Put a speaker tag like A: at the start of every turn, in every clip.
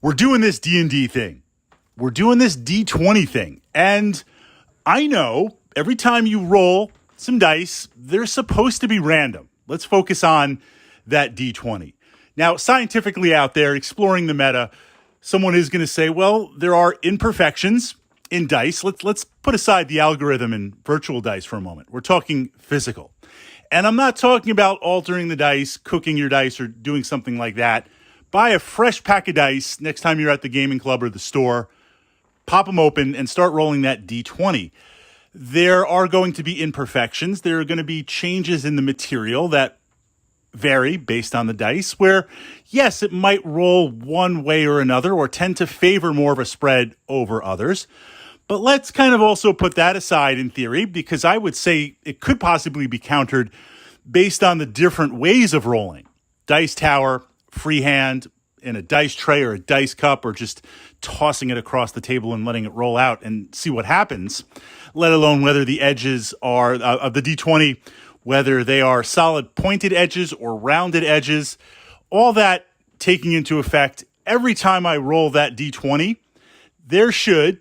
A: We're doing this D&D thing. We're doing this D20 thing. And I know every time you roll some dice, they're supposed to be random. Let's focus on that D20. Now, scientifically out there, exploring the meta, someone is going to say, well, there are imperfections in dice. Let's put aside the algorithm and virtual dice for a moment. We're talking physical. And I'm not talking about altering the dice, cooking your dice, or doing something like that. Buy a fresh pack of dice next time you're at the gaming club or the store. Pop them open and start rolling that D20. There are going to be imperfections. There are going to be changes in the material that vary based on the dice, where, yes, it might roll one way or another or tend to favor more of a spread over others. But let's kind of also put that aside in theory, because I would say it could possibly be countered based on the different ways of rolling. Dice tower, freehand, in a dice tray or a dice cup, or just tossing it across the table and letting it roll out and see what happens, let alone whether the edges are of the D20, whether they are solid pointed edges or rounded edges. All that taking into effect, every time I roll that D20, there should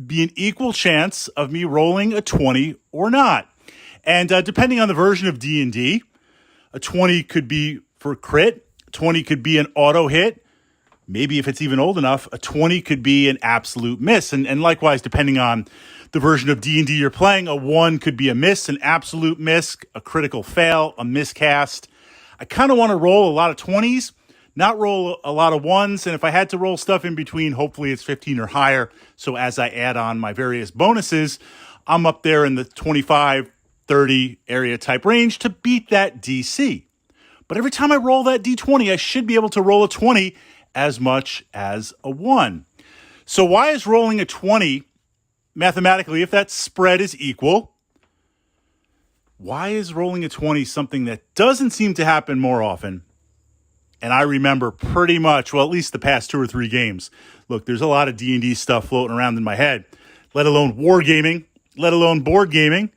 A: be an equal chance of me rolling a 20 or not. And depending on the version of D&D, a 20 could be for crit, 20 could be an auto hit. Maybe if it's even old enough, a 20 could be an absolute miss. And likewise, depending on the version of D&D you're playing, a 1 could be a miss, an absolute miss, a critical fail, a miscast. I kind of want to roll a lot of 20s, not roll a lot of 1s. And if I had to roll stuff in between, hopefully it's 15 or higher. So as I add on my various bonuses, I'm up there in the 25, 30 area type range to beat that DC. But every time I roll that D20, I should be able to roll a 20 as much as a 1. So why is rolling a 20, mathematically, if that spread is equal, why is rolling a 20 something that doesn't seem to happen more often? And I remember pretty much, well, at least the past 2 or 3 games. Look, there's a lot of D&D stuff floating around in my head, let alone wargaming, let alone board gaming.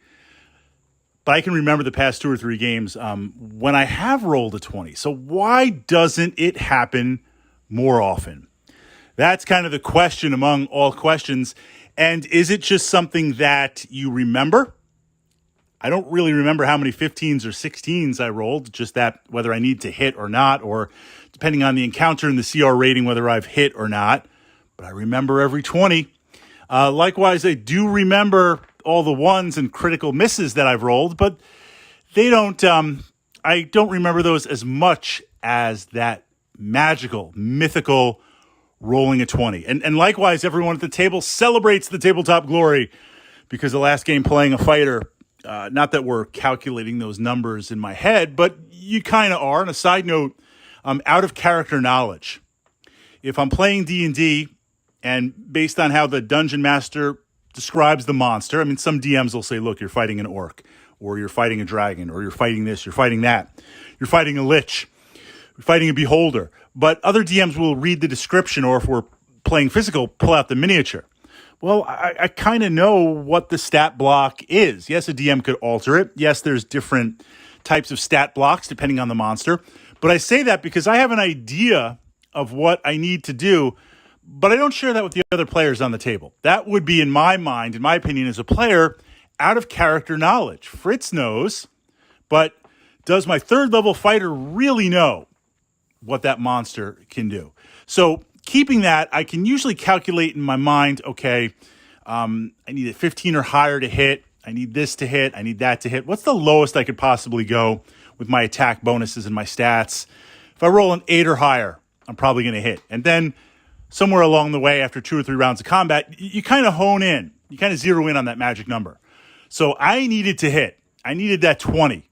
A: But I can remember the past 2 or 3 games when I have rolled a 20. So why doesn't it happen more often? That's kind of the question among all questions. And is it just something that you remember? I don't really remember how many 15s or 16s I rolled, just that whether I need to hit or not, or depending on the encounter and the CR rating, whether I've hit or not. But I remember every 20. Likewise, I do remember all the 1s and critical misses that I've rolled, but they don't, I don't remember those as much as that magical, mythical rolling a 20. And likewise, everyone at the table celebrates the tabletop glory because the last game playing a fighter, not that we're calculating those numbers in my head, but you kind of are. On a side note, out of character knowledge. If I'm playing D&D and based on how the dungeon master describes the monster, I mean, some DMs will say, look, you're fighting an orc, or you're fighting a dragon, or you're fighting this, you're fighting that. You're fighting a lich, you're fighting a beholder. But other DMs will read the description, or if we're playing physical, pull out the miniature. Well, I kind of know what the stat block is. Yes, a DM could alter it. Yes, there's different types of stat blocks depending on the monster. But I say that because I have an idea of what I need to do, but I don't share that with the other players on the table. That would be, in my mind, in my opinion, as a player, out of character knowledge. Fritz knows, but does my 3rd level fighter really know what that monster can do? So keeping that, I can usually calculate in my mind, okay, I need a 15 or higher to hit. I need this to hit. I need that to hit. What's the lowest I could possibly go with my attack bonuses and my stats? If I roll an 8 or higher, I'm probably going to hit. And then somewhere along the way, after 2 or 3 rounds of combat, you kind of hone in. You kind of zero in on that magic number. So I needed to hit. I needed that 20.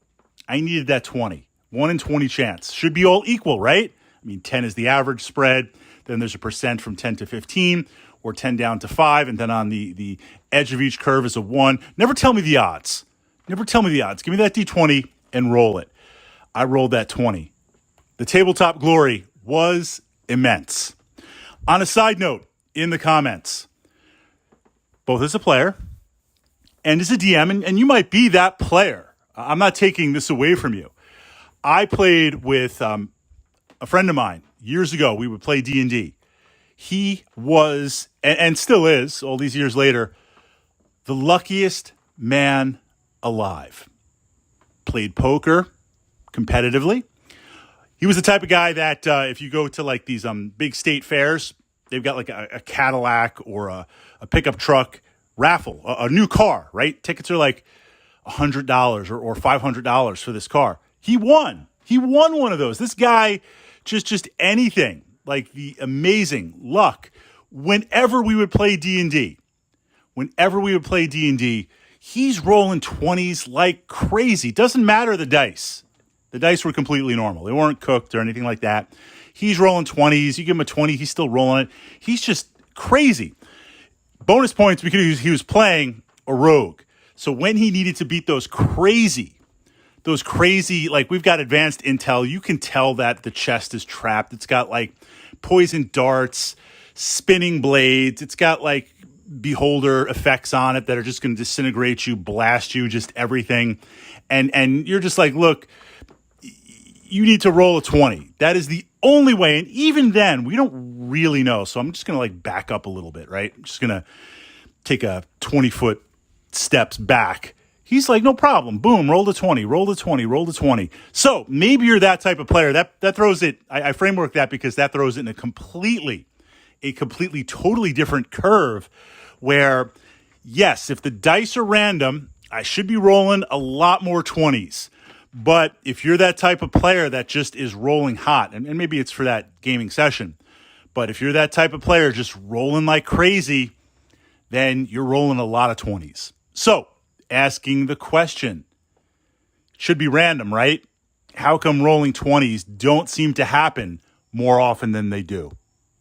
A: I needed that 20. 1 in 20 chance. Should be all equal, right? I mean, 10 is the average spread. Then there's a percent from 10 to 15, or 10 down to 5. And then on the edge of each curve is a 1. Never tell me the odds. Never tell me the odds. Give me that D20 and roll it. I rolled that 20. The tabletop glory was immense. On a side note, in the comments, both as a player and as a DM, and you might be that player. I'm not taking this away from you. I played with a friend of mine years ago. We would play D&D. he was, and still is, all these years later, the luckiest man alive. Played poker competitively. He was the type of guy that if you go to like these big state fairs, they've got like a Cadillac or a pickup truck raffle, a new car, right? Tickets are like $100 or $500 for this car. He won. He won one of those. This guy, just anything, like the amazing luck. Whenever we would play D&D, he's rolling 20s like crazy. Doesn't matter the dice. The dice were completely normal. They weren't cooked or anything like that. He's rolling 20s. You give him a 20, he's still rolling it. He's just crazy. Bonus points because he was playing a rogue. So when he needed to beat those crazy, like we've got advanced intel, you can tell that the chest is trapped. It's got like poison darts, spinning blades. It's got like beholder effects on it that are just going to disintegrate you, blast you, just everything. And you're just like, look, you need to roll a 20. That is the only way. And even then, we don't really know. So I'm just going to like back up a little bit, right? I'm just going to take a 20-foot steps back. He's like, no problem. Boom, roll the 20, roll the 20, roll the 20. So maybe you're that type of player. That throws it, I framework that because that throws it in a completely, totally different curve where, yes, if the dice are random, I should be rolling a lot more 20s. But if you're that type of player that just is rolling hot, and maybe it's for that gaming session, but if you're that type of player just rolling like crazy, then you're rolling a lot of 20s. So, asking the question, should be random, right? How come rolling 20s don't seem to happen more often than they do?